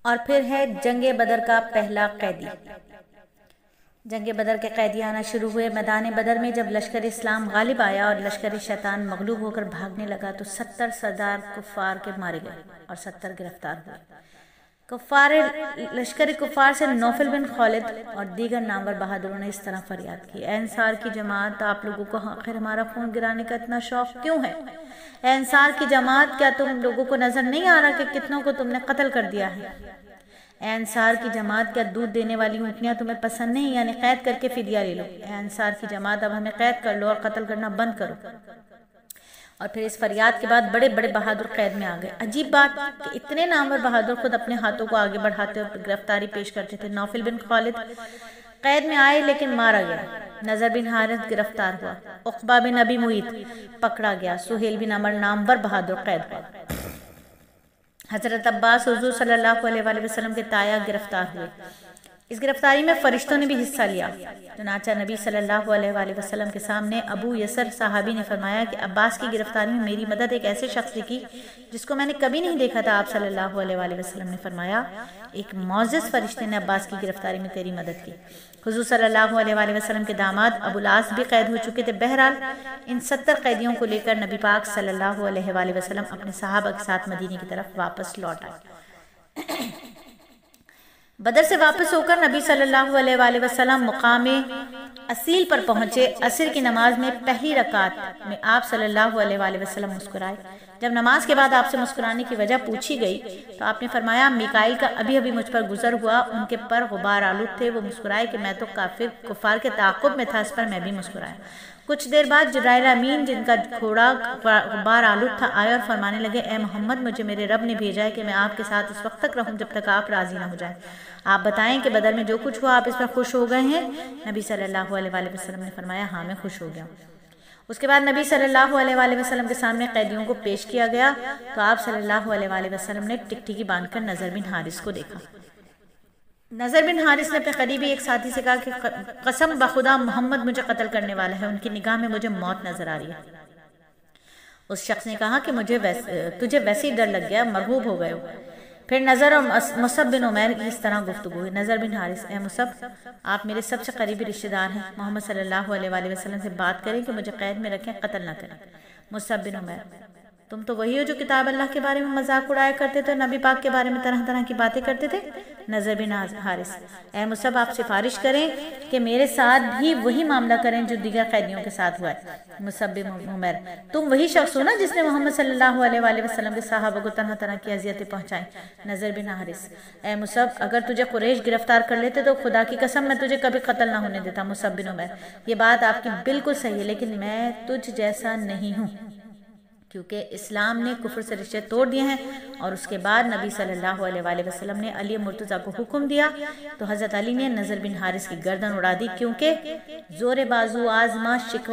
اور پھر ہے جنگ بدر کا پہلا قیدی۔ جنگ بدر کے قیدی آنا شروع ہوئے۔ میدان بدر میں جب لشکر اسلام غالب آیا اور لشکر شیطان مغلوب ہو کر بھاگنے لگا تو 70 سردار کفار کے مارے گئے اور 70 گرفتار ہوئے۔ لشکر کفار سے نوفل بن خالد اور دیگر نامور بہادروں نے اس طرح فریاد کی: اے انصار کی جماعت، آپ لوگوں کو آخر ہمارا خون گرانے کا اتنا شوق کیوں ہے؟ اے انصار کی جماعت، کیا تم لوگوں کو نظر نہیں آ رہا کہ کتنوں کو تم نے قتل کر دیا ہے؟ اے انصار کی جماعت، کیا دودھ دینے والی اونٹنیاں تمہیں پسند نہیں؟ یعنی قید کر کے فدیہ لے لو۔ اے انصار کی جماعت، اب ہمیں قید کر لو اور قتل کرنا بند کرو۔ اور پھر اس فریاد کے بعد بڑے بڑے بہادر قید میں آ گئے۔ عجیب بات کہ اتنے نامور بہادر خود اپنے ہاتھوں کو آگے بڑھاتے اور گرفتاری پیش کرتے تھے۔ نوفل بن خالد قید میں آئے لیکن مارا گیا۔ نضر بن حارث گرفتار ہوا۔ عقبہ بن ابی معیط پکڑا گیا۔ سہیل بن عمر نامور بہادر قید ہوا۔ حضرت عباس حضور صلی اللہ علیہ وآلہ وسلم کے تایا گرفتار ہوئے۔ اس گرفتاری میں فرشتوں نے بھی حصہ لیا۔ چنانچہ نبی صلی اللہ علیہ وآلہ وسلم کے سامنے ابو یسر صحابی نے فرمایا کہ عباس کی گرفتاری میں میری مدد ایک ایسے شخص نے کی جس کو میں نے کبھی نہیں دیکھا تھا۔ آپ صلی اللہ علیہ وآلہ وسلم نے فرمایا، ایک معزز فرشتے نے عباس کی گرفتاری میں تیری مدد کی۔ حضور صلی اللہ علیہ وآلہ وسلم کے داماد ابو العاص بھی قید ہو چکے تھے۔ بہرحال ان 70 قیدیوں کو لے کر نبی پاک صلی اللہ علیہ وآلہ وسلم اپنے صحابہ کے ساتھ مدینے کی طرف واپس لوٹ آئے۔ بدر سے واپس ہو کر نبی صلی اللہ علیہ وآلہ وسلم مقام اصیل پر پہنچے۔ عصر کی نماز میں پہلی رکعت میں آپ صلی اللہ علیہ وآلہ وسلم مسکرائے۔ جب نماز کے بعد آپ سے مسکرانے کی وجہ پوچھی گئی تو آپ نے فرمایا، میکائیل کا ابھی مجھ پر گزر ہوا، ان کے پر غبار آلود تھے، وہ مسکرائے کہ میں تو کفار کے تعاقب میں تھا، اس پر میں بھی مسکرایا۔ کچھ دیر بعد جبرائیل امین، جن کا گھوڑا غبار آلود تھا، آئے اور فرمانے لگے، اے محمد، مجھے میرے رب نے بھیجا ہے کہ میں آپ کے ساتھ اس وقت تک رہوں جب تک آپ راضی نہ ہو جائیں۔ آپ بتائیں کہ بدر میں جو کچھ ہوا آپ اس پر خوش ہو گئے ہیں؟ نبی صلی اللہ علیہ وآلہ وسلم نے فرمایا، ہاں میں خوش ہو گیا ہوں۔ اس کے بعد نبی صلی اللہ علیہ وآلہ وسلم کے سامنے قیدیوں کو پیش کیا گیا تو آپ صلی اللہ علیہ وآلہ وسلم نے ٹکٹکی باندھ کر نضر بن حارث کو دیکھا۔ نضر بن حارث نے اپنے قریبی ایک ساتھی سے کہا کہ قسم بخدا محمد مجھے قتل کرنے والا ہے، ان کی نگاہ میں مجھے موت نظر آ رہی ہے۔ اس شخص نے کہا کہ تجھے ویسے ہی ڈر لگ گیا، مرعوب ہو گئے ہو۔ پھر نضر اور مصعب بن عمیر کی اس طرح گفتگو ہوئی۔ نضر بن حارث، اے مصعب، آپ میرے سب سے قریبی رشتہ دار ہیں، محمد صلی اللہ علیہ وآلہ وسلم سے بات کریں کہ مجھے قید میں رکھیں، قتل نہ کریں۔ مصعب بن عمیر، تم تو وہی ہو جو کتاب اللہ کے بارے میں مذاق اڑایا کرتے تھے، نبی پاک کے بارے میں طرح طرح کی باتیں کرتے تھے۔ نضر بن حارث، اے مصعب، آپ سفارش کریں کہ میرے ساتھ بھی وہی معاملہ کریں جو دیگر قیدیوں کے ساتھ ہوا ہے۔ مصعب بن عمیر، تم وہی شخص ہو نا جس نے محمد صلی اللہ علیہ وآلہ وسلم کے صحابہ کو طرح طرح کی اذیتیں پہنچائیں۔ نضر بن حارث، اے مصعب، اگر تجھے قریش گرفتار کر لیتے تو خدا کی قسم میں تجھے کبھی قتل نہ ہونے دیتا۔ مصعب بن عمیر، یہ بات آپ کی بالکل صحیح ہے، لیکن میں تجھ جیسا نہیں ہوں، کیونکہ اسلام نے کفر سے رشتے توڑ دیے ہیں۔ اور اس کے بعد نبی صلی اللہ علیہ وآلہ وسلم نے علی مرتضیٰ کو حکم دیا تو حضرت علی نے نضر بن حارث کی گردن اڑا دی، کیونکہ زور بازو آزما شکوہ